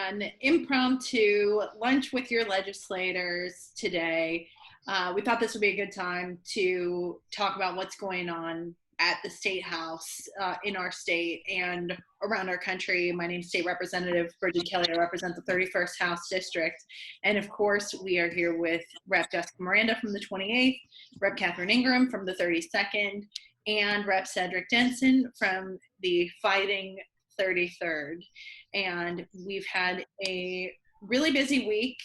an impromptu lunch with your legislators today. We thought this would be a good time to talk about what's going on at the State House in our state and around our country. My name is State Representative Bridget Kelly. I represent the 31st House District. And of course, we are here with Rep. Jessica Miranda from the 28th, Rep. Catherine Ingram from the 32nd, and Rep. Cedric Denson from the Fighting 33rd. And we've had a really busy week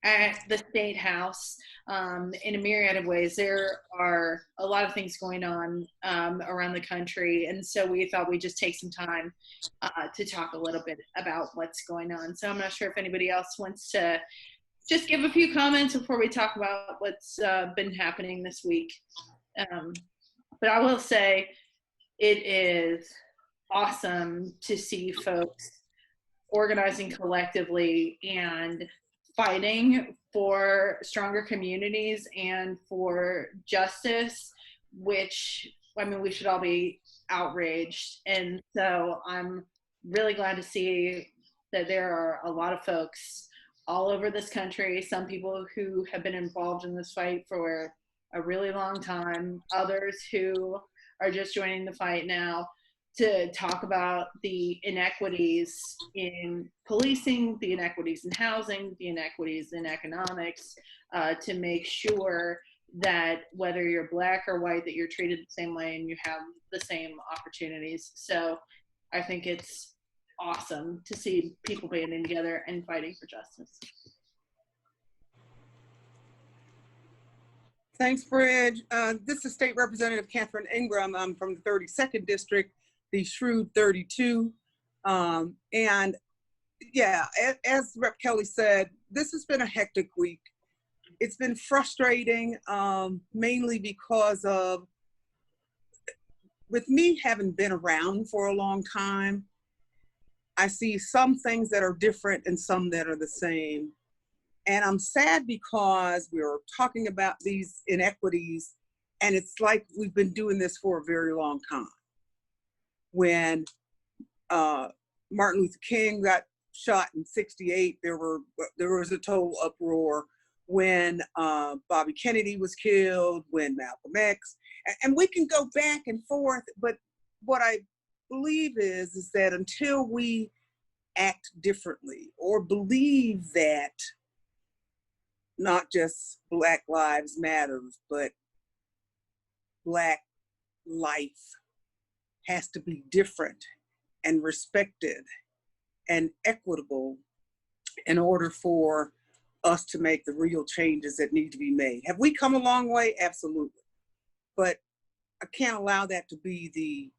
at the State House in a myriad of ways. There are a lot of things going on around the country, and so we thought we'd just take some time to talk a little bit about what's going on. So I'm not sure if anybody else wants to just give a few comments before we talk about what's been happening this week. But I will say it is awesome to see folks organizing collectively and fighting for stronger communities and for justice, which, I mean, we should all be outraged. And so I'm really glad to see that there are a lot of folks all over this country, some people who have been involved in this fight for a really long time, others who are just joining the fight now, to talk about the inequities in policing, the inequities in housing, the inequities in economics, to make sure that whether you're Black or white, that you're treated the same way and you have the same opportunities. So I think it's awesome to see people banding together and fighting for justice. Thanks, Bridge. This is State Representative Catherine Ingram. I'm from the 32nd District, the Shrewd 32. And yeah, as Rep. Kelly said, this has been a hectic week. It's been frustrating, mainly because of, with me having been around for a long time, I see some things that are different and some that are the same. And I'm sad because we're talking about these inequities, and it's like we've been doing this for a very long time. When Martin Luther King got shot in '68, there was a total uproar. When Bobby Kennedy was killed, when Malcolm X, and we can go back and forth, but what I believe is that until we act differently or believe that not just Black lives matters, but Black life has to be different and respected and equitable in order for us to make the real changes that need to be made. Have we come a long way? Absolutely. But I can't allow that to be the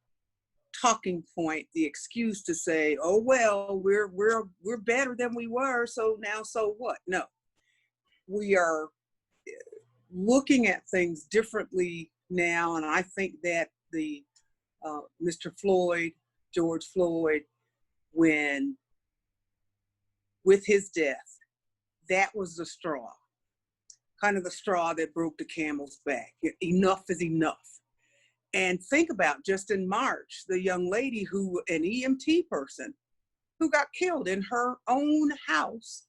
talking point, the excuse to say, oh, well, we're better than we were, so now so what? No. We are looking at things differently now, and I think that the Mr. Floyd, George Floyd, when with his death, that was the straw, kind of the straw that broke the camel's back. Enough is enough. And think about just in March, the young lady who, an EMT person, who got killed in her own house,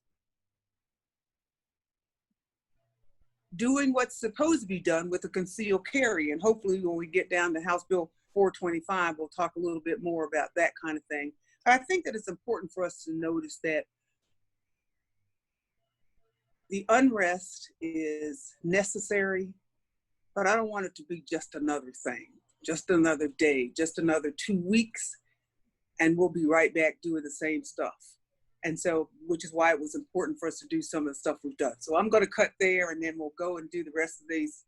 doing what's supposed to be done with a concealed carry. And hopefully when we get down to House Bill 425, we'll talk a little bit more about that kind of thing. But I think that it's important for us to notice that the unrest is necessary, but I don't want it to be just another thing, just another day, just another 2 weeks, and we'll be right back doing the same stuff. And so, which is why it was important for us to do some of the stuff we've done. So I'm gonna cut there, and then we'll go and do the rest of these,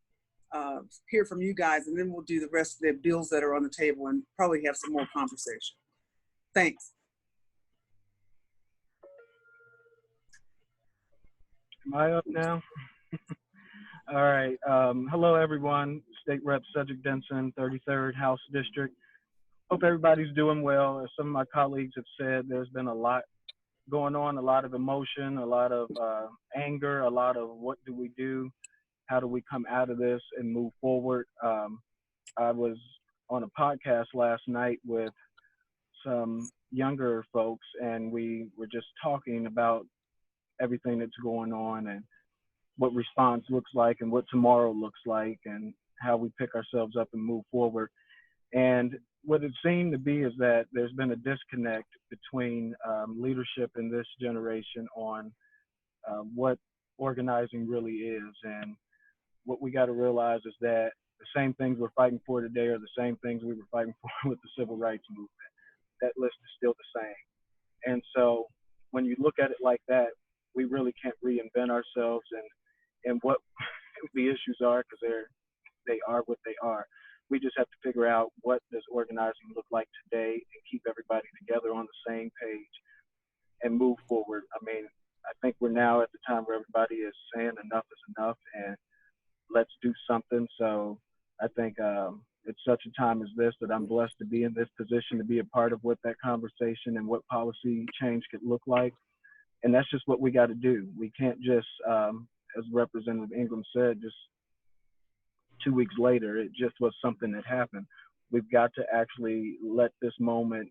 hear from you guys, and then we'll do the rest of the bills that are on the table and probably have some more conversation. Thanks. Am I up now? All right. Hello, everyone. State Rep. Cedric Denson, 33rd House District. Hope everybody's doing well. As some of my colleagues have said, there's been a lot going on, a lot of emotion, a lot of anger, a lot of what do we do? How do we come out of this and move forward? I was on a podcast last night with some younger folks, and we were just talking about everything that's going on and what response looks like and what tomorrow looks like and how we pick ourselves up and move forward. And what it seemed to be is that there's been a disconnect between leadership in this generation on what organizing really is. And what we got to realize is that the same things we're fighting for today are the same things we were fighting for with the civil rights movement. That list is still the same. And so when you look at it like that, we really can't reinvent ourselves and what the issues are, because they are what they are. We just have to figure out what does organizing look like today and keep everybody together on the same page and move forward. I mean, I think we're now at the time where everybody is saying enough is enough and let's do something. So I think it's such a time as this that I'm blessed to be in this position, to be a part of what that conversation and what policy change could look like. And that's just what we got to do. We can't just, as Representative Ingram said, just 2 weeks later, it just was something that happened. We've got to actually let this moment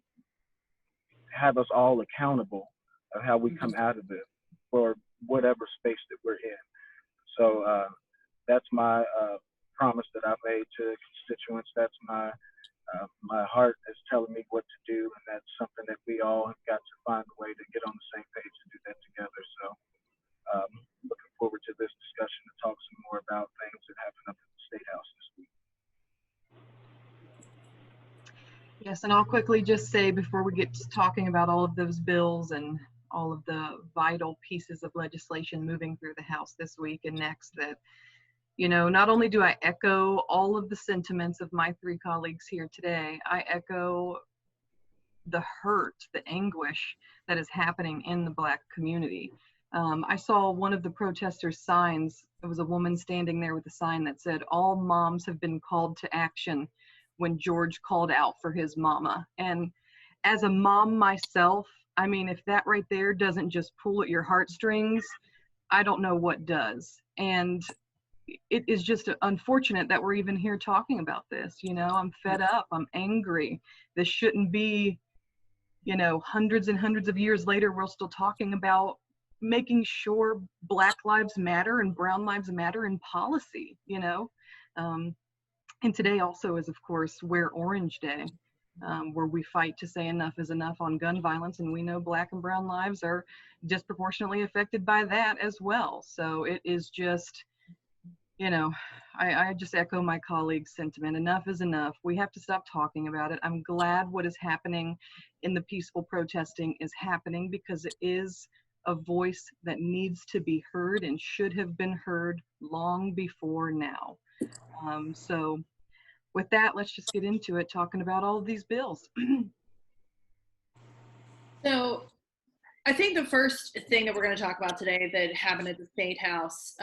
have us all accountable of how we come out of it for whatever space that we're in. So that's my promise that I made to constituents. That's my heart is telling me what to do, and that's something that we all have got to find a way to get on the same page to do that together. So looking forward to this discussion to talk some more about things that happen up at the State House this week. Yes, and I'll quickly just say before we get to talking about all of those bills and all of the vital pieces of legislation moving through the House this week and next, that, you know, not only do I echo all of the sentiments of my three colleagues here today, I echo the hurt, the anguish that is happening in the Black community. I saw one of the protesters' signs. It was a woman standing there with a sign that said, "All moms have been called to action," when George called out for his mama. And as a mom myself, I mean, if that right there doesn't just pull at your heartstrings, I don't know what does. And it is just unfortunate that we're even here talking about this. You know, I'm fed up, I'm angry. This shouldn't be, you know, hundreds and hundreds of years later, we're still talking about making sure Black lives matter and brown lives matter in policy, you know. And today also is, of course, Wear Orange Day, where we fight to say enough is enough on gun violence. And we know Black and brown lives are disproportionately affected by that as well. So it is just, you know, I just echo my colleague's sentiment. Enough is enough. We have to stop talking about it. I'm glad what is happening in the peaceful protesting is happening, because it is a voice that needs to be heard and should have been heard long before now. So with that, let's just get into it, talking about all of these bills. So I think the first thing that we're going to talk about today that happened at the State House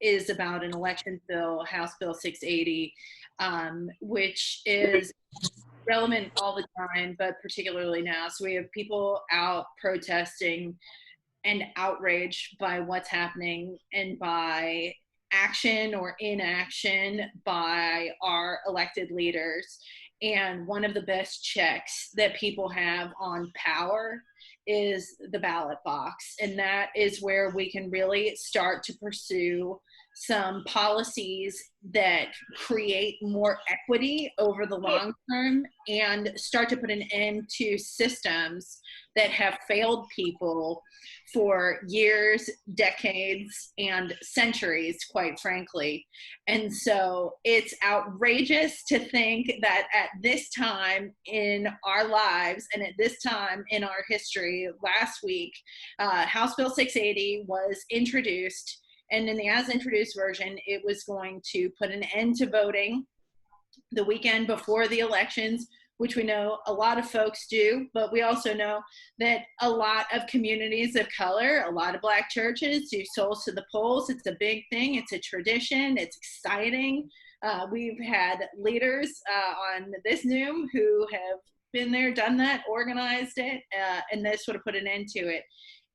is about an election bill, House Bill 680, which is relevant all the time, but particularly now. So we have people out protesting and outraged by what's happening and by action or inaction by our elected leaders. And one of the best checks that people have on power is the ballot box. And that is where we can really start to pursue some policies that create more equity over the long term and start to put an end to systems that have failed people for years, decades, and centuries, quite frankly. And so it's outrageous to think that at this time in our lives and at this time in our history, last week, House Bill 680 was introduced. And in the as introduced version, it was going to put an end to voting the weekend before the elections, which we know a lot of folks do, but we also know that a lot of communities of color, a lot of Black churches do souls to the polls. It's a big thing. It's a tradition. It's exciting. We've had leaders on this Zoom who have been there, done that, organized it, and this would have put an end to it.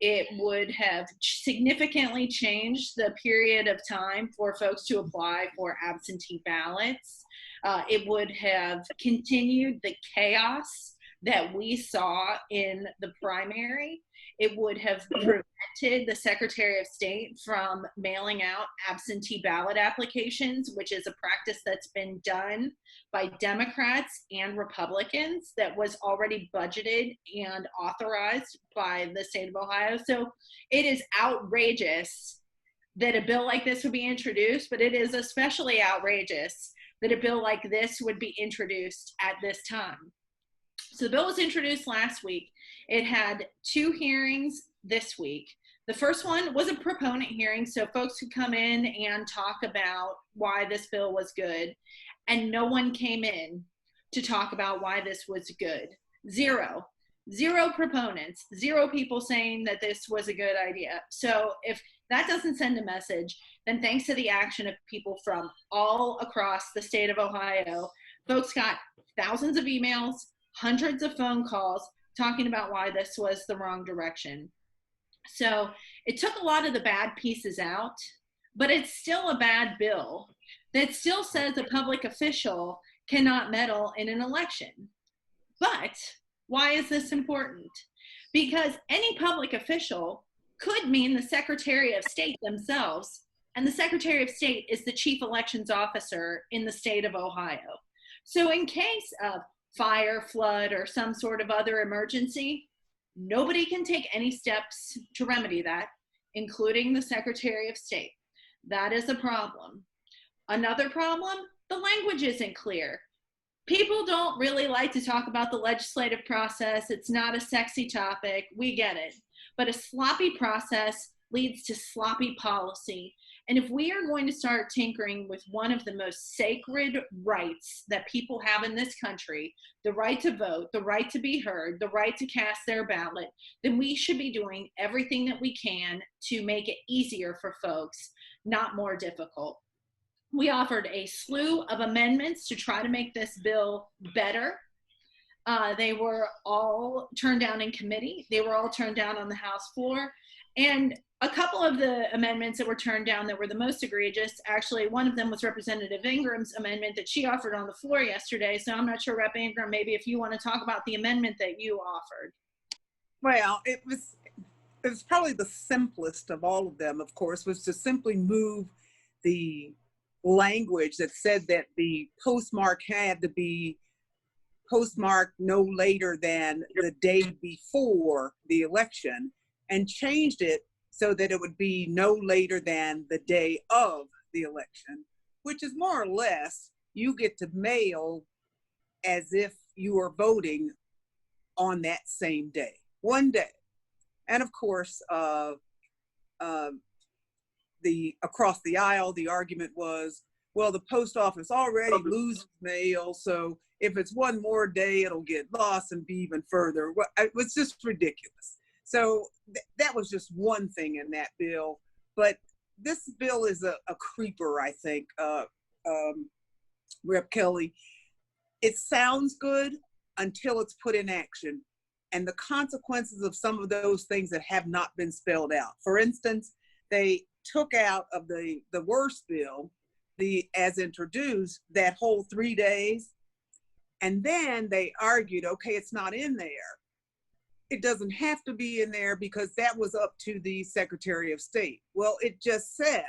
It would have significantly changed the period of time for folks to apply for absentee ballots. It would have continued the chaos that we saw in the primary, it would have prevented the Secretary of State from mailing out absentee ballot applications, which is a practice that's been done by Democrats and Republicans that was already budgeted and authorized by the state of Ohio. So it is outrageous that a bill like this would be introduced, but it is especially outrageous that a bill like this would be introduced at this time. So the bill was introduced last week. It had 2 hearings this week. The first one was a proponent hearing, so folks could come in and talk about why this bill was good, and no one came in to talk about why this was good. Zero proponents, 0 people saying that this was a good idea. So if that doesn't send a message, then thanks to the action of people from all across the state of Ohio, folks got thousands of emails, hundreds of phone calls talking about why this was the wrong direction. So it took a lot of the bad pieces out, but it's still a bad bill that still says a public official cannot meddle in an election. But why is this important? Because any public official could mean the Secretary of State themselves, and the Secretary of State is the chief elections officer in the state of Ohio. So in case of fire, flood, or some sort of other emergency, nobody can take any steps to remedy that, including the Secretary of State. That is a problem. Another problem, the language isn't clear. People don't really like to talk about the legislative process. It's not a sexy topic. We get it. But a sloppy process leads to sloppy policy. And if we are going to start tinkering with one of the most sacred rights that people have in this country, the right to vote, the right to be heard, the right to cast their ballot, then we should be doing everything that we can to make it easier for folks, not more difficult. We offered a slew of amendments to try to make this bill better. They were all turned down in committee. They were all turned down on the House floor. And a couple of the amendments that were turned down that were the most egregious, actually, one of them was Representative Ingram's amendment that she offered on the floor yesterday. So I'm not sure, Rep. Ingram, maybe if you want to talk about the amendment that you offered. Well, it was probably the simplest of all of them, of course, was to simply move the language that said that the postmark had to be postmarked no later than the day before the election, and changed it so that it would be no later than the day of the election, which is more or less you get to mail as if you are voting on that same day, one day. And of course, across the aisle, the argument was, well, the post office already loses mail, so if it's one more day, it'll get lost and be even further. It was just ridiculous. So that was just one thing in that bill. But this bill is a creeper, I think, Rep. Kelly. It sounds good until it's put in action, and the consequences of some of those things that have not been spelled out. For instance, they took out of the worst bill, as introduced, that whole 3 days. And then they argued, okay, it's not in there. It doesn't have to be in there because that was up to the Secretary of State. Well, it just said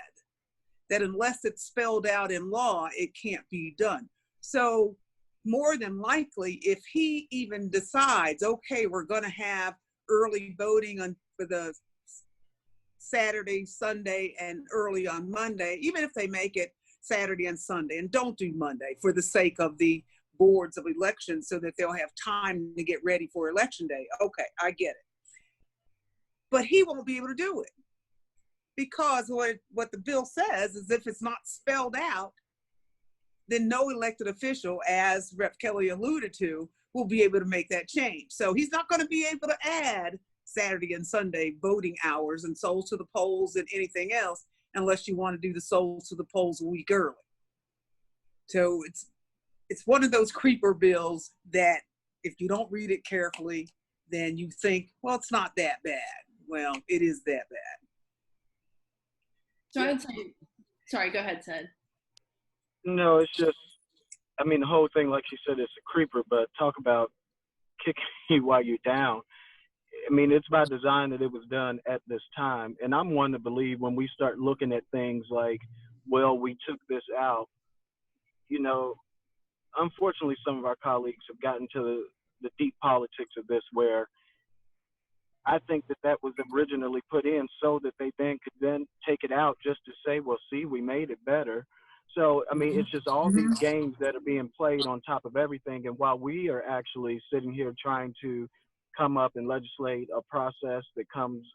that unless it's spelled out in law, it can't be done. So more than likely, if he even decides, okay, we're going to have early voting for the Saturday, Sunday, and early on Monday, even if they make it Saturday and Sunday, and don't do Monday for the sake of the boards of elections so that they'll have time to get ready for election day. Okay, I get it. But he won't be able to do it because what the bill says is if it's not spelled out, then no elected official, as Rep. Kelly alluded to, will be able to make that change. So he's not going to be able to add Saturday and Sunday voting hours and souls to the polls and anything else unless you want to do the souls to the polls a week early. So it's one of those creeper bills that if you don't read it carefully, then you think, well, it's not that bad. Well, it is that bad. So I would say, sorry, go ahead, Sid. No, it's just, I mean, the whole thing, like she said, it's a creeper, but talk about kicking you while you're down. I mean, it's by design that it was done at this time. And I'm one to believe when we start looking at things like, well, we took this out, you know, unfortunately, some of our colleagues have gotten to the deep politics of this, where I think that that was originally put in so that they then could then take it out just to say, well, see, we made it better. So, I mean, it's just all these games that are being played on top of everything. And while we are actually sitting here trying to come up and legislate a process that comes,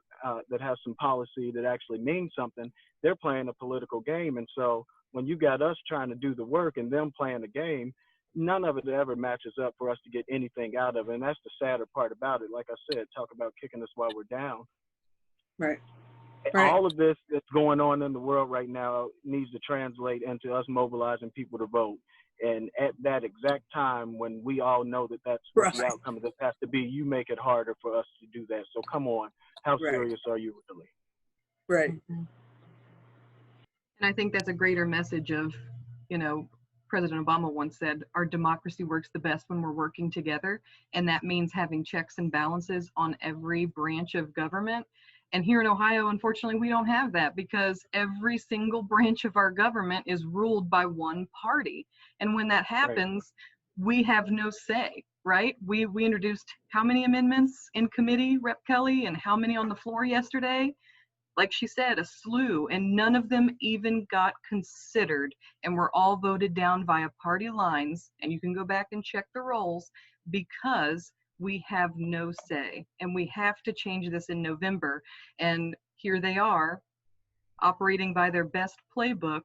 that has some policy that actually means something, they're playing a political game. And so when you got us trying to do the work and them playing the game, none of it ever matches up for us to get anything out of it. And that's the sadder part about it. Like I said, talk about kicking us while we're down. Right. All of this that's going on in the world right now needs to translate into us mobilizing people to vote. And at that exact time, when we all know that that's what the outcome of this has to be, you make it harder for us to do that. So come on, how serious are you really? Right. And I think that's a greater message of, you know, President Obama once said, our democracy works the best when we're working together. And that means having checks and balances on every branch of government. And here in Ohio, unfortunately, we don't have that, because every single branch of our government is ruled by one party. And when that happens, we have no say, right? We introduced how many amendments in committee, Rep. Kelly, and how many on the floor yesterday? Like she said, a slew, and none of them even got considered, and were all voted down via party lines. And you can go back and check the rolls, because we have no say, and we have to change this in November. And here they are, operating by their best playbook,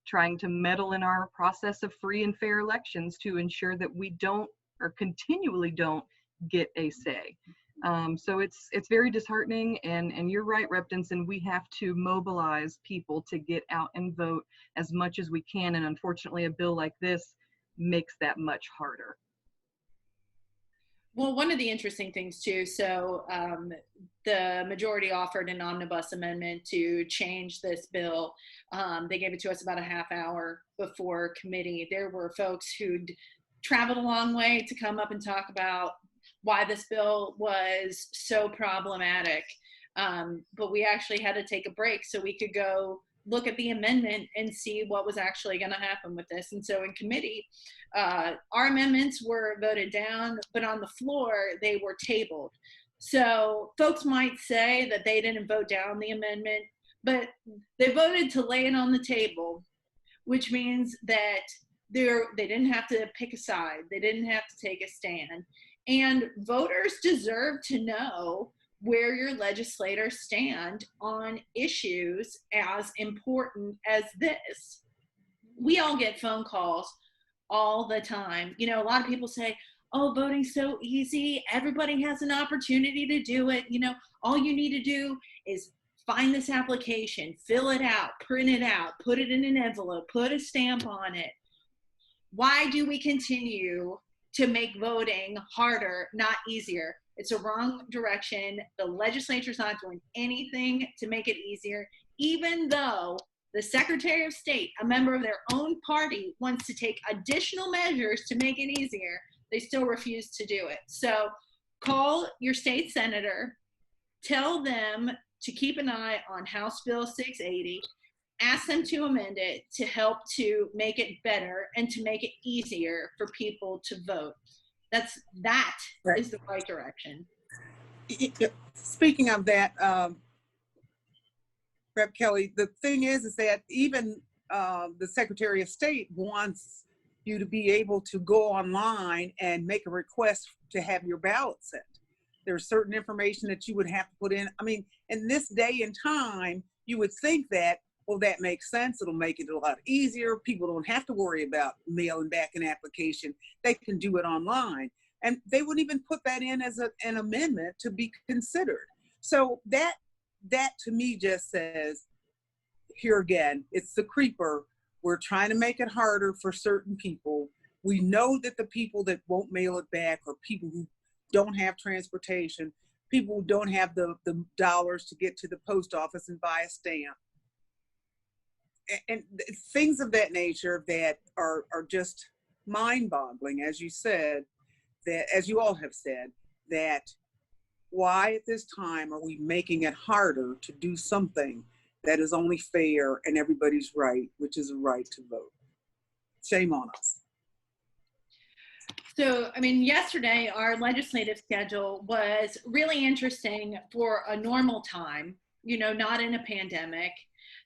trying to meddle in our process of free and fair elections to ensure that we don't, or continually don't, get a say. So it's very disheartening, and you're right, Rep. Denson, we have to mobilize people to get out and vote as much as we can, and unfortunately a bill like this makes that much harder. Well, one of the interesting things too, so the majority offered an omnibus amendment to change this bill. They gave it to us about a half hour before committee. There were folks who'd traveled a long way to come up and talk about why this bill was so problematic. But we actually had to take a break so we could go look at the amendment and see what was actually going to happen with this. And so in committee, our amendments were voted down, but on the floor, they were tabled. So folks might say that they didn't vote down the amendment, but they voted to lay it on the table, which means that they didn't have to pick a side. They didn't have to take a stand. And voters deserve to know where your legislators stand on issues as important as this. We all get phone calls all the time. You know, a lot of people say, oh, voting's so easy. Everybody has an opportunity to do it. You know, all you need to do is find this application, fill it out, print it out, put it in an envelope, put a stamp on it. Why do we continue to make voting harder, not easier? It's a wrong direction. The legislature's not doing anything to make it easier, even though the Secretary of State, a member of their own party, wants to take additional measures to make it easier. They still refuse to do it. So call your state senator, tell them to keep an eye on House Bill 680, ask them to amend it to help to make it better and to make it easier for people to vote. That is the right direction. Speaking of that, Rep. Kelly, the thing is that even the Secretary of State wants you to be able to go online and make a request to have your ballot sent. There's certain information that you would have to put in. I mean, in this day and time, you would think that, well, that makes sense. It'll make it a lot easier. People don't have to worry about mailing back an application. They can do it online. And they wouldn't even put that in as an amendment to be considered. So that to me just says, here again, it's the creeper. We're trying to make it harder for certain people. We know that the people that won't mail it back are people who don't have transportation, people who don't have the dollars to get to the post office and buy a stamp. And things of that nature that are just mind-boggling, as you said. that, as you all have said, that why at this time are we making it harder to do something that is only fair and everybody's right, which is a right to vote? Shame on us. So, I mean, yesterday our legislative schedule was really interesting for a normal time, you know, not in a pandemic,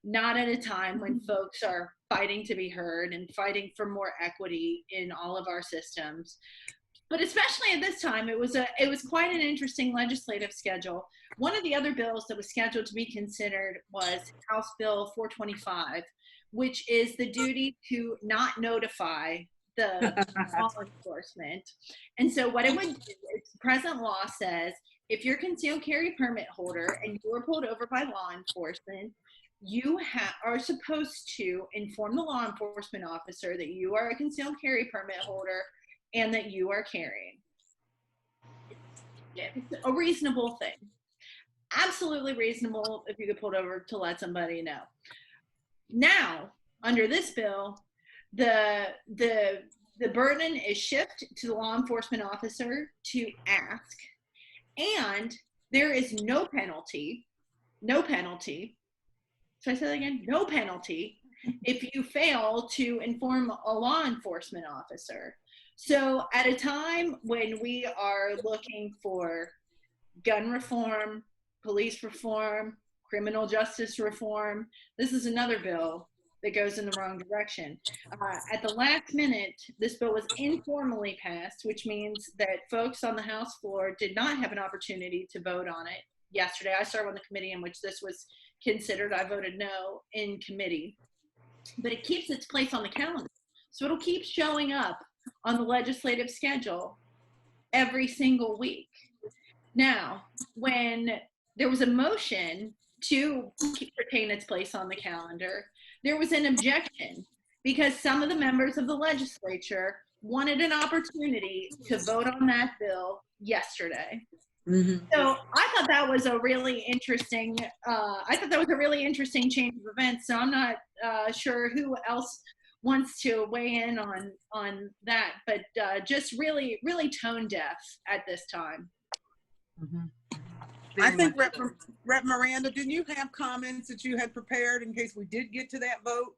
not at a time when folks are fighting to be heard and fighting for more equity in all of our systems. But especially at this time, it was quite an interesting legislative schedule. One of the other bills that was scheduled to be considered was House Bill 425, which is the duty to not notify the law enforcement. And so what it would do is, present law says, if you're a concealed carry permit holder and you were pulled over by law enforcement, you are supposed to inform the law enforcement officer that you are a concealed carry permit holder and that you are carrying. It's a reasonable thing. Absolutely reasonable if you get pulled over to let somebody know. Now, under this bill, the burden is shifted to the law enforcement officer to ask, and there is no penalty. So I say that again, no penalty if you fail to inform a law enforcement officer. So at a time when we are looking for gun reform, police reform, criminal justice reform, this is another bill that goes in the wrong direction. At the last minute, this bill was informally passed, which means that folks on the House floor did not have an opportunity to vote on it yesterday. I serve on the committee in which this was considered. I voted no in committee, but it keeps its place on the calendar. So it'll keep showing up on the legislative schedule every single week. Now, when there was a motion to retain its place on the calendar, there was an objection because some of the members of the legislature wanted an opportunity to vote on that bill yesterday. Mm-hmm. So I thought that was a really interesting. Change of events. So I'm not sure who else wants to weigh in on that, but just really, really tone deaf at this time. Mm-hmm. I think Rep. Miranda, didn't you have comments that you had prepared in case we did get to that vote?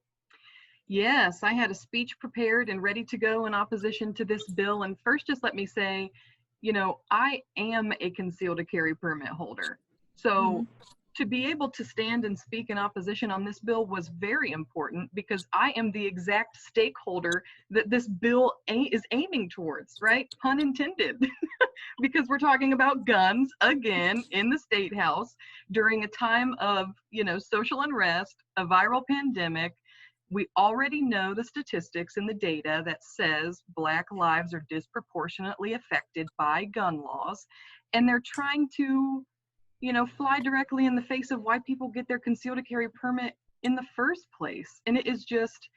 Yes, I had a speech prepared and ready to go in opposition to this bill. And first, just let me say, you know, I am a concealed carry permit holder. So to be able to stand and speak in opposition on this bill was very important because I am the exact stakeholder that this bill is aiming towards, right? Pun intended. Because we're talking about guns again in the State House during a time of, you know, social unrest, a viral pandemic. We already know the statistics and the data that says Black lives are disproportionately affected by gun laws, and they're trying to, you know, fly directly in the face of why people get their concealed carry permit in the first place. And it is just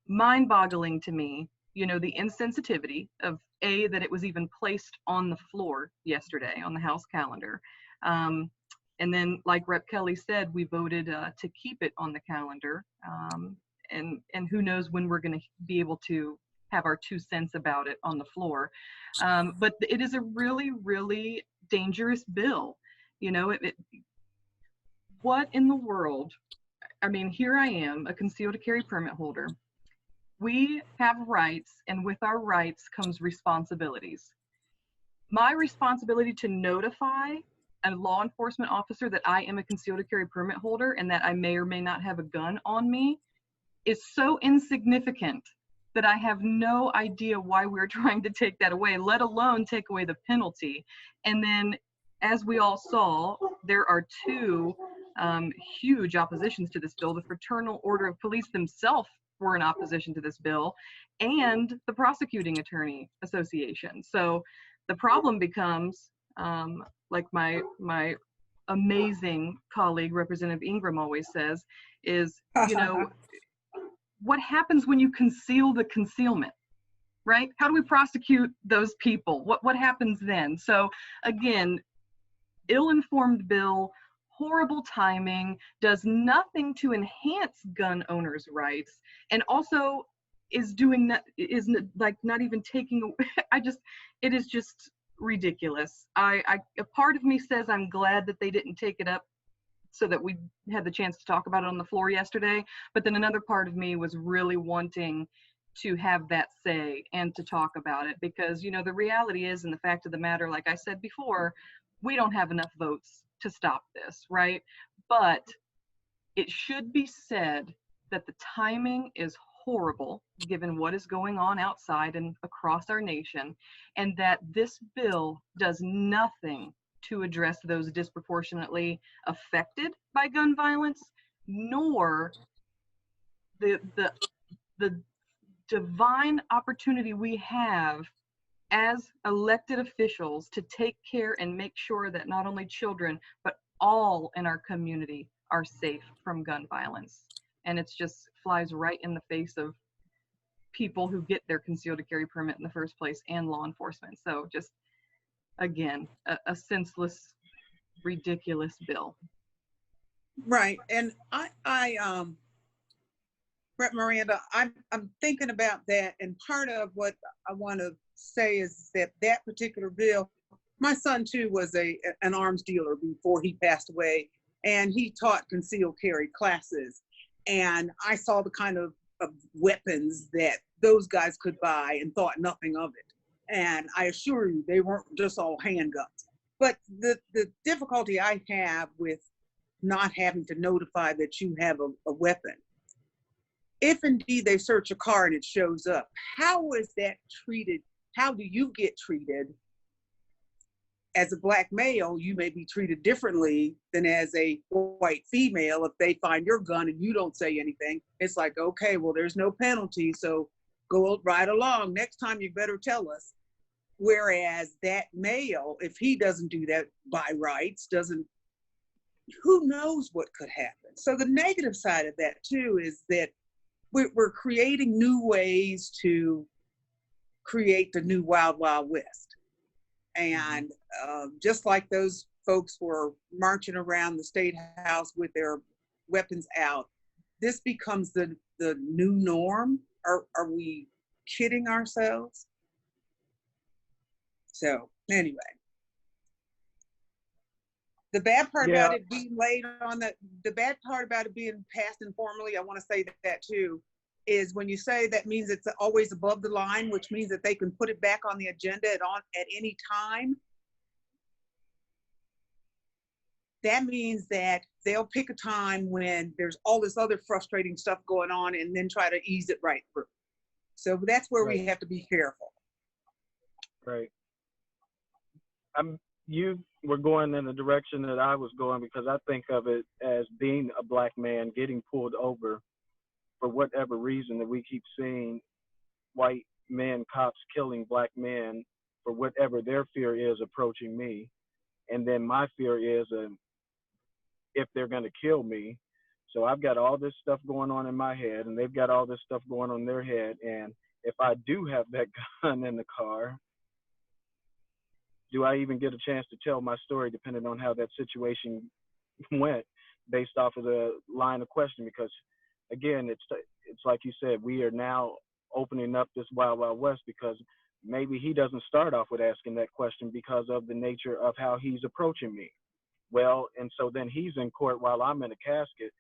mind-boggling to me, you know, the insensitivity of that it was even placed on the floor yesterday on the House calendar. And then, like Rep. Kelly said, we voted to keep it on the calendar. And who knows when we're going to be able to have our 2 cents about it on the floor. But it is a really, really dangerous bill. You know, what in the world? I mean, here I am, a concealed carry permit holder. We have rights, and with our rights comes responsibilities. My responsibility to notify a law enforcement officer that I am a concealed carry permit holder and that I may or may not have a gun on me is so insignificant that I have no idea why we're trying to take that away, let alone take away the penalty. And then, as we all saw, there are 2 huge oppositions to this bill. The Fraternal Order of Police themselves were in opposition to this bill, and the Prosecuting Attorney Association. So the problem becomes, like my amazing colleague, Representative Ingram, always says, is, you know, what happens when you conceal the concealment, right? How do we prosecute those people? What happens then? So again, ill-informed bill, horrible timing, does nothing to enhance gun owners' rights, and also is doing that, like not even taking, it is just ridiculous. A part of me says I'm glad that they didn't take it up so that we had the chance to talk about it on the floor yesterday, but then another part of me was really wanting to have that say and to talk about it, because, you know, the reality is, and the fact of the matter, like I said before, we don't have enough votes to stop this, right? But it should be said that the timing is horrible given what is going on outside and across our nation, and that this bill does nothing to address those disproportionately affected by gun violence, nor the divine opportunity we have as elected officials to take care and make sure that not only children, but all in our community are safe from gun violence. And it's just flies right in the face of people who get their concealed carry permit in the first place and law enforcement. So just, again, a senseless, ridiculous bill. Right. And Brett Miranda, I'm thinking about that. And part of what I want to say is that that particular bill, my son too was an arms dealer before he passed away, and he taught concealed carry classes. And I saw the kind of weapons that those guys could buy and thought nothing of it. And I assure you, they weren't just all handguns. But the difficulty I have with not having to notify that you have a weapon, if indeed they search a car and it shows up, how is that treated? How do you get treated? As a Black male, you may be treated differently than as a white female. If they find your gun and you don't say anything, it's like, okay, well, there's no penalty, so go right along. Next time you better tell us. Whereas that male, if he doesn't do that by rights, who knows what could happen? So the negative side of that too is that we're creating new ways to create the new Wild Wild West. And just like those folks were marching around the State House with their weapons out, this becomes the new norm. Are we kidding ourselves? So anyway, the bad part about it being laid on the bad part about it being passed informally, I want to say that too, is when you say that means it's always above the line, which means that they can put it back on the agenda at any time. That means that they'll pick a time when there's all this other frustrating stuff going on and then try to ease it right through. So that's where we have to be careful. Right. You were going in the direction that I was going, because I think of it as being a Black man getting pulled over for whatever reason, that we keep seeing white men, cops killing Black men for whatever their fear is approaching me. And then my fear is if they're going to kill me. So I've got all this stuff going on in my head, and they've got all this stuff going on in their head. And if I do have that gun in the car, do I even get a chance to tell my story, depending on how that situation went, based off of the line of question? Because again, it's like you said, we are now opening up this Wild Wild West, because maybe he doesn't start off with asking that question because of the nature of how he's approaching me. Well, and so then he's in court while I'm in a casket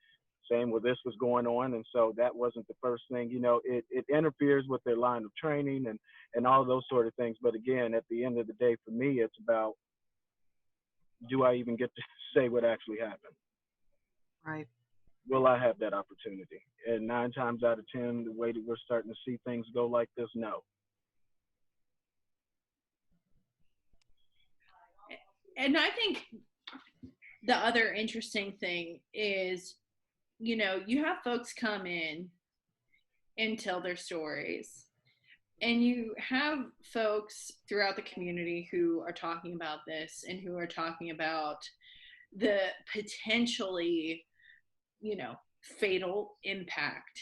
saying, well, this was going on, and so that wasn't the first thing. You know, it interferes with their line of training and all those sort of things. But again, at the end of the day, for me, it's about, do I even get to say what actually happened? Right. Will I have that opportunity? And 9 times out of 10, the way that we're starting to see things go like this, no. And I think the other interesting thing is, you know, you have folks come in and tell their stories, and you have folks throughout the community who are talking about this and who are talking about the potentially, you know, fatal impact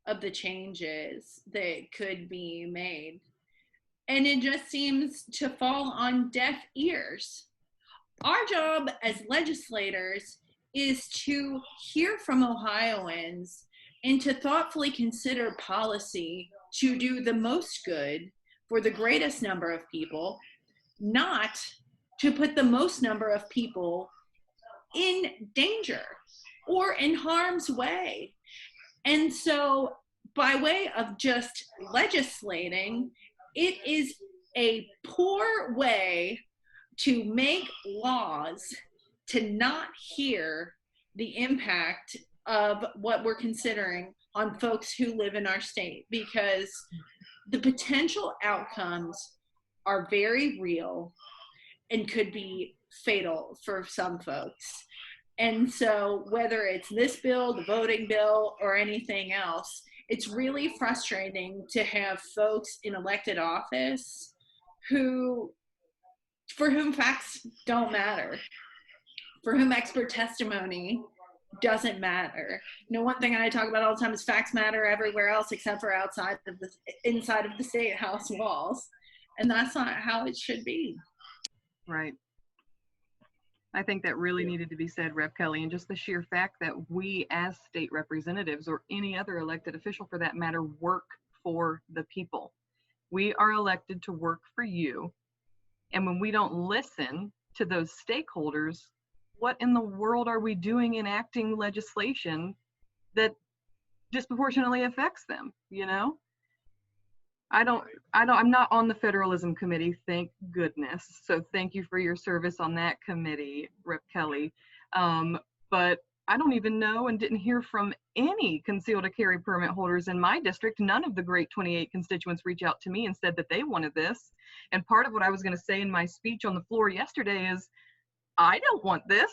of the changes that could be made. And it just seems to fall on deaf ears. Our job as legislators is to hear from Ohioans and to thoughtfully consider policy to do the most good for the greatest number of people, not to put the most number of people in danger or in harm's way. And so by way of just legislating, it is a poor way to make laws to not hear the impact of what we're considering on folks who live in our state, because the potential outcomes are very real and could be fatal for some folks. And so whether it's this bill, the voting bill, or anything else, it's really frustrating to have folks in elected office for whom facts don't matter, for whom expert testimony doesn't matter. You know, one thing I talk about all the time is facts matter everywhere else except for inside of the state house walls. And that's not how it should be. Right. I think that really needed to be said, Rep. Kelly, and just the sheer fact that we as state representatives, or any other elected official for that matter, work for the people. We are elected to work for you. And when we don't listen to those stakeholders, what in the world are we doing enacting legislation that disproportionately affects them, you know? I'm not on the federalism committee, thank goodness. So thank you for your service on that committee, Rep. Kelly. But I don't even know and didn't hear from any concealed carry permit holders in my district. None of the great 28 constituents reached out to me and said that they wanted this. And part of what I was going to say in my speech on the floor yesterday is, I don't want this.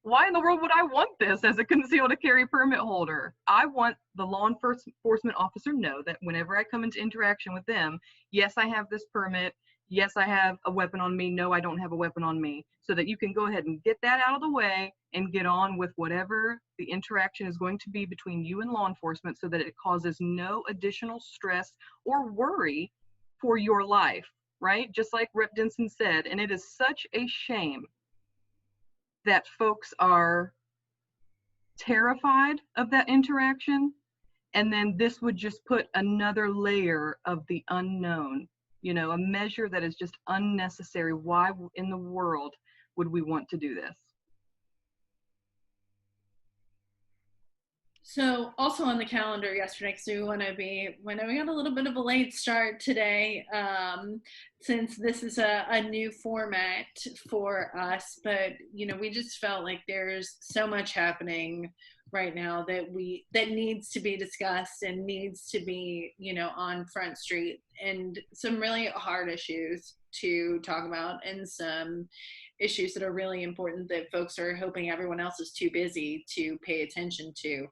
Why in the world would I want this as a concealed carry permit holder? I want the law enforcement officer to know that whenever I come into interaction with them, yes, I have this permit. Yes, I have a weapon on me. No, I don't have a weapon on me. So that you can go ahead and get that out of the way and get on with whatever the interaction is going to be between you and law enforcement, so that it causes no additional stress or worry for your life, right? Just like Rep. Denson said, and it is such a shame that folks are terrified of that interaction, and then this would just put another layer of the unknown, you know, a measure that is just unnecessary. Why in the world would we want to do this? So also on the calendar yesterday, because we got a little bit of a late start today, since this is a new format for us, but you know, we just felt like there's so much happening right now that needs to be discussed and needs to be, you know, on Front Street, and some really hard issues to talk about, and some issues that are really important that folks are hoping everyone else is too busy to pay attention to.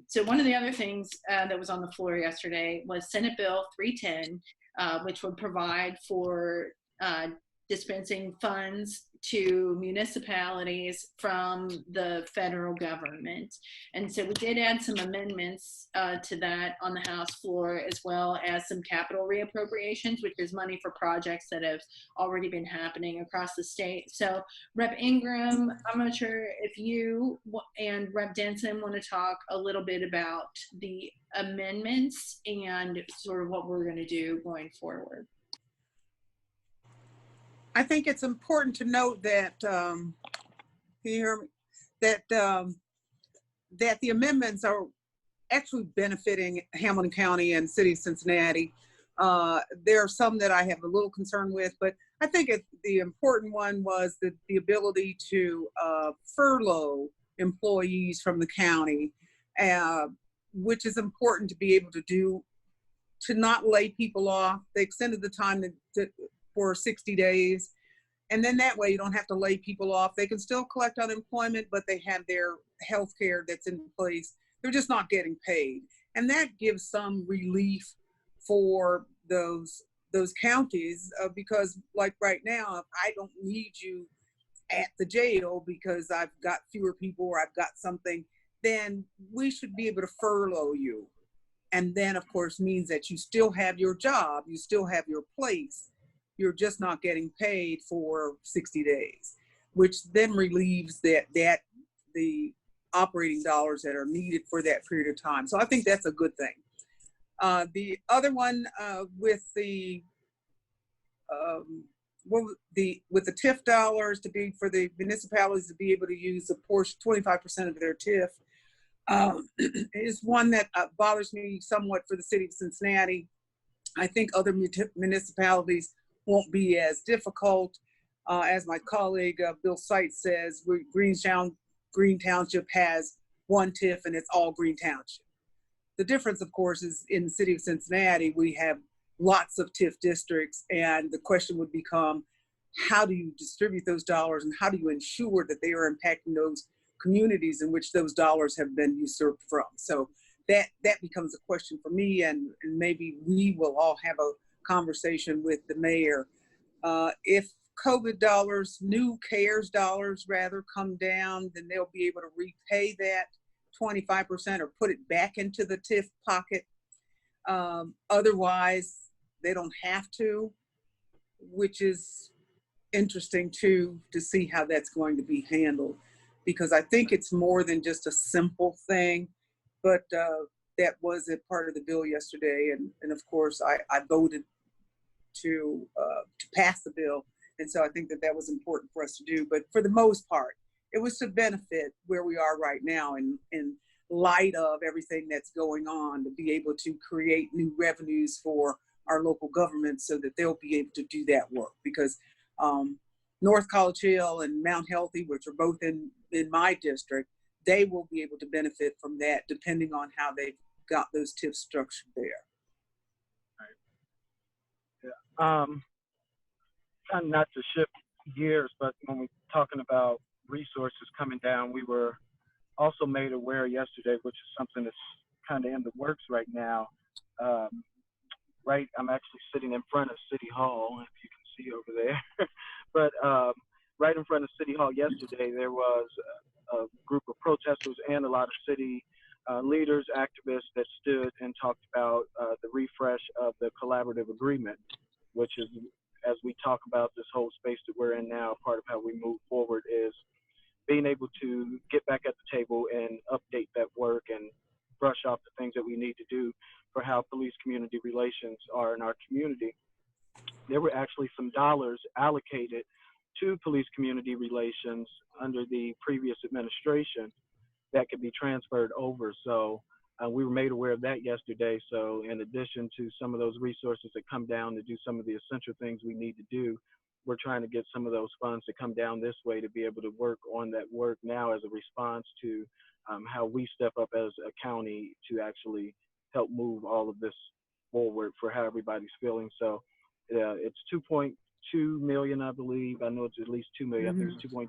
So one of the other things that was on the floor yesterday was Senate Bill 310, which would provide for dispensing funds to municipalities from the federal government. And so we did add some amendments to that on the House floor, as well as some capital reappropriations, which is money for projects that have already been happening across the state. So Rep. Ingram, I'm not sure if you and Rep. Denson want to talk a little bit about the amendments and sort of what we're going to do going forward. I think it's important to note that, can you hear me? That the amendments are actually benefiting Hamilton County and City of Cincinnati. There are some that I have a little concern with, but I think the important one was the ability to furlough employees from the county, which is important to be able to do, to not lay people off. They extended the time for 60 days. And then that way you don't have to lay people off. They can still collect unemployment, but they have their health care that's in place. They're just not getting paid. And that gives some relief for those counties, because like right now, if I don't need you at the jail because I've got fewer people or I've got something, then we should be able to furlough you. And then of course means that you still have your job, you still have your place. You're just not getting paid for 60 days, which then relieves the operating dollars that are needed for that period of time. So I think that's a good thing. The other one with the with the TIF dollars to be for the municipalities to be able to use a portion, 25% of their TIF, is one that bothers me somewhat for the city of Cincinnati. I think other municipalities won't be as difficult. As my colleague Bill Seitz says, Green Township has one TIF and it's all Green Township. The difference, of course, is in the city of Cincinnati, we have lots of TIF districts, and the question would become, how do you distribute those dollars and how do you ensure that they are impacting those communities in which those dollars have been usurped from? So that becomes a question for me, and maybe we will all have a conversation with the mayor. If COVID dollars, new CARES dollars rather, come down, then they'll be able to repay that 25% or put it back into the TIF pocket. Otherwise, they don't have to, which is interesting too, to see how that's going to be handled, because I think it's more than just a simple thing, but that was a part of the bill yesterday, and of course I voted to pass the bill, and so I think that was important for us to do. But for the most part, it was to benefit where we are right now in light of everything that's going on, to be able to create new revenues for our local government so that they'll be able to do that work, because North College Hill and Mount Healthy, which are both in my district, they will be able to benefit from that depending on how they've got those TIFs structured there. Yeah. Trying not to shift gears, but when we're talking about resources coming down, we were also made aware yesterday, which is something that's kind of in the works right now. Right, I'm actually sitting in front of City Hall, if you can see over there. But right in front of City Hall yesterday, there was a group of protesters and a lot of city leaders, activists that stood and talked about the refresh of the collaborative agreement, which is, as we talk about this whole space that we're in now, part of how we move forward is being able to get back at the table and update that work and brush off the things that we need to do for how police community relations are in our community. There were actually some dollars allocated to police community relations under the previous administration that could be transferred over. So we were made aware of that yesterday. So in addition to some of those resources that come down to do some of the essential things we need to do, we're trying to get some of those funds to come down this way to be able to work on that work now as a response to how we step up as a county to actually help move all of this forward for how everybody's feeling. So it's 2.2 million, I believe. I know it's at least 2 million. I think it's 2.2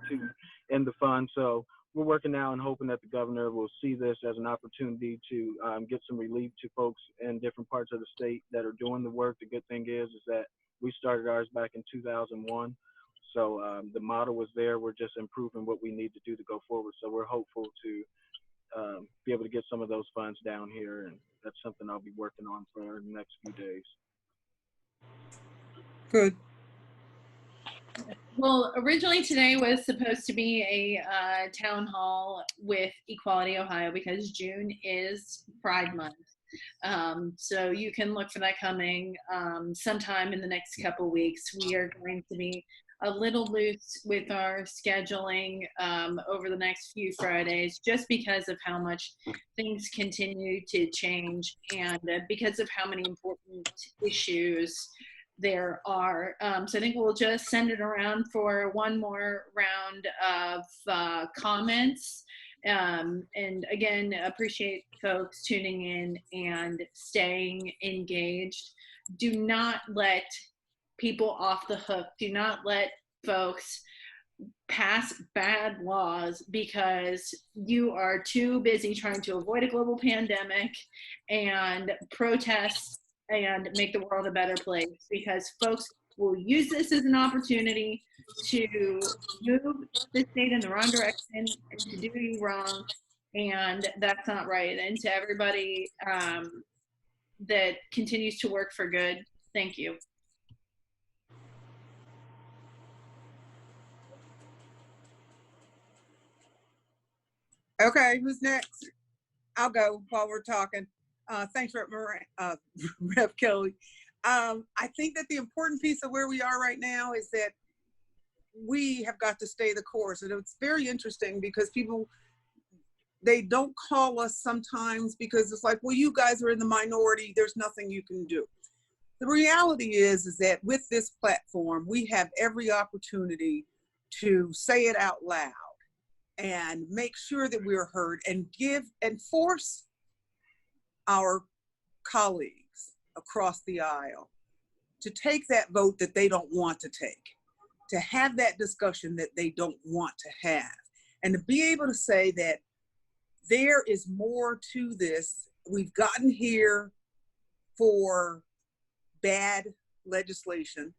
in the fund. So we're working now and hoping that the governor will see this as an opportunity to get some relief to folks in different parts of the state that are doing the work. The good thing is that we started ours back in 2001. So the model was there. We're just improving what we need to do to go forward. So we're hopeful to be able to get some of those funds down here. And that's something I'll be working on for the next few days. Good. Well, originally today was supposed to be a town hall with Equality Ohio because June is Pride Month. So you can look for that coming sometime in the next couple weeks. We are going to be a little loose with our scheduling over the next few Fridays, just because of how much things continue to change and because of how many important issues there are. So I think we'll just send it around for one more round of comments. And again, appreciate folks tuning in and staying engaged. Do not let people off the hook. Do not let folks pass bad laws because you are too busy trying to avoid a global pandemic and protest and make the world a better place, because folks will use this as an opportunity to move the state in the wrong direction and to do you wrong, and that's not right. And to everybody that continues to work for good, thank you. Okay, who's next? I'll go while we're talking. Thanks, Rep. Kelly. I think that the important piece of where we are right now is that we have got to stay the course. And it's very interesting because people, they don't call us sometimes because it's like, well, you guys are in the minority. There's nothing you can do. The reality is that with this platform, we have every opportunity to say it out loud and make sure that we're heard and give and force our colleagues across the aisle to take that vote that they don't want to take, to have that discussion that they don't want to have, and to be able to say that there is more to this. We've gotten here for bad legislation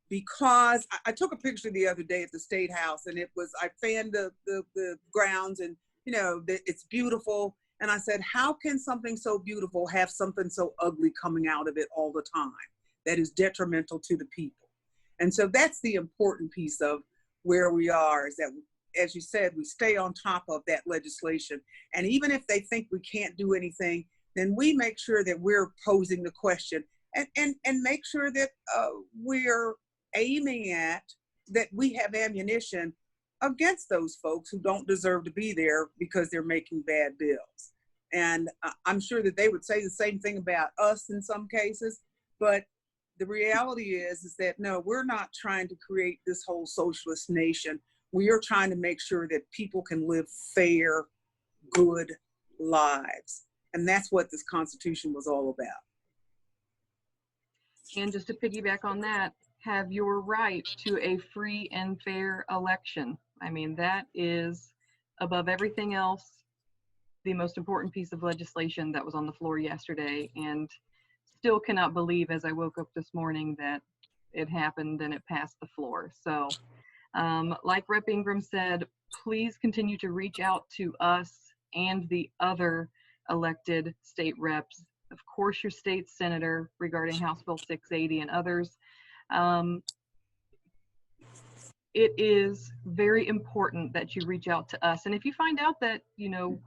because I took a picture the other day at the State House, and it was, I fanned the grounds, and you know, it's beautiful. And I said, how can something so beautiful have something so ugly coming out of it all the time that is detrimental to the people? And so that's the important piece of where we are, is that, as you said, we stay on top of that legislation. And even if they think we can't do anything, then we make sure that we're posing the question and make sure that we're aiming at, that we have ammunition against those folks who don't deserve to be there because they're making bad bills. And I'm sure that they would say the same thing about us in some cases, but the reality is that no, we're not trying to create this whole socialist nation. We are trying to make sure that people can live fair, good lives. And that's what this Constitution was all about. And just to piggyback on that, have your right to a free and fair election. I mean, that is, above everything else, the most important piece of legislation that was on the floor yesterday, and still cannot believe as I woke up this morning that it happened and it passed the floor. So like Rep. Ingram said, please continue to reach out to us and the other elected state reps, of course your state senator regarding House Bill 680 and others. It is very important that you reach out to us. And if you find out that, you know,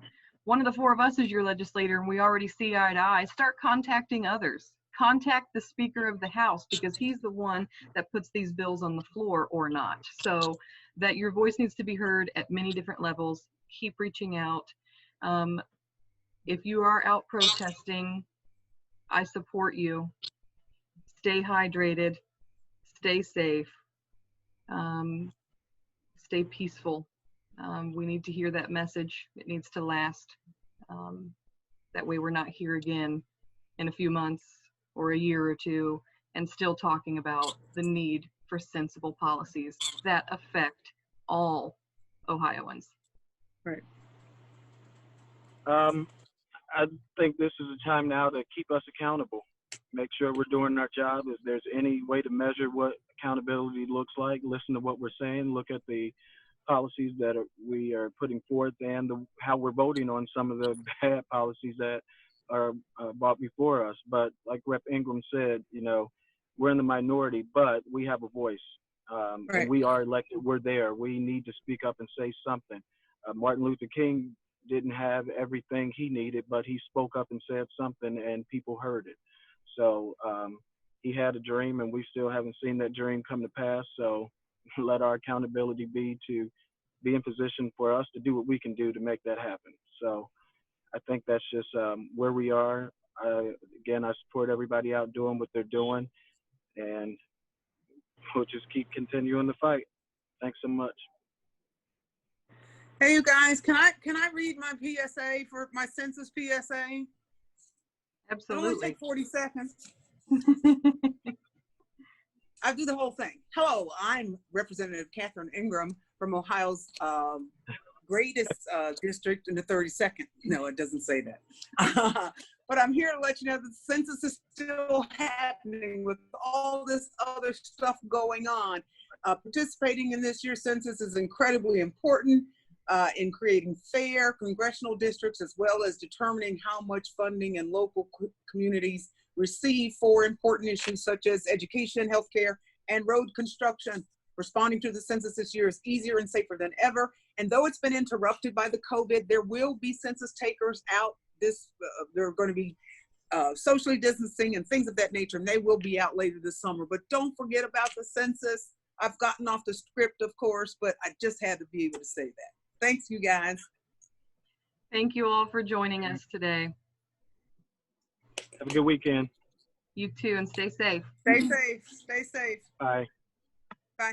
one of the four of us is your legislator and we already see eye to eye, start contacting others. Contact the Speaker of the House, because he's the one that puts these bills on the floor or not. So that your voice needs to be heard at many different levels. Keep reaching out. If you are out protesting, I support you. Stay hydrated, stay safe, stay peaceful. We need to hear that message. It needs to last. That way we're not here again in a few months or a year or two and still talking about the need for sensible policies that affect all Ohioans. Right. I think this is a time now to keep us accountable. Make sure we're doing our job. If there's any way to measure what accountability looks like, listen to what we're saying, look at the policies that we are putting forth and how we're voting on some of the bad policies that are brought before us. But like Rep. Ingram said, you know, we're in the minority, but we have a voice. Right. And we are elected. We're there. We need to speak up and say something. Martin Luther King didn't have everything he needed, but he spoke up and said something and people heard it. So he had a dream and we still haven't seen that dream come to pass. So let our accountability be to be in position for us to do what we can do to make that happen. So I think that's just where we are. Again, I support everybody out doing what they're doing, and we'll just keep continuing the fight. Thanks so much. Hey, you guys, can I read my PSA for my census PSA? Absolutely. It'll only take 40 seconds. I'll do the whole thing. Hello, I'm Representative Catherine Ingram from Ohio's greatest district in the 32nd. No, it doesn't say that. But I'm here to let you know that the census is still happening with all this other stuff going on. Participating in this year's census is incredibly important in creating fair congressional districts, as well as determining how much funding and local communities receive for important issues such as education, healthcare, and road construction. Responding to the census this year is easier and safer than ever. And though it's been interrupted by the COVID, there will be census takers out there are going to be socially distancing and things of that nature, and they will be out later this summer. But don't forget about the census. I've gotten off the script, of course, but I just had to be able to say that. Thanks, you guys. Thank you all for joining us today. Have a good weekend. You too, and stay safe. Stay safe. Stay safe. Bye. Bye.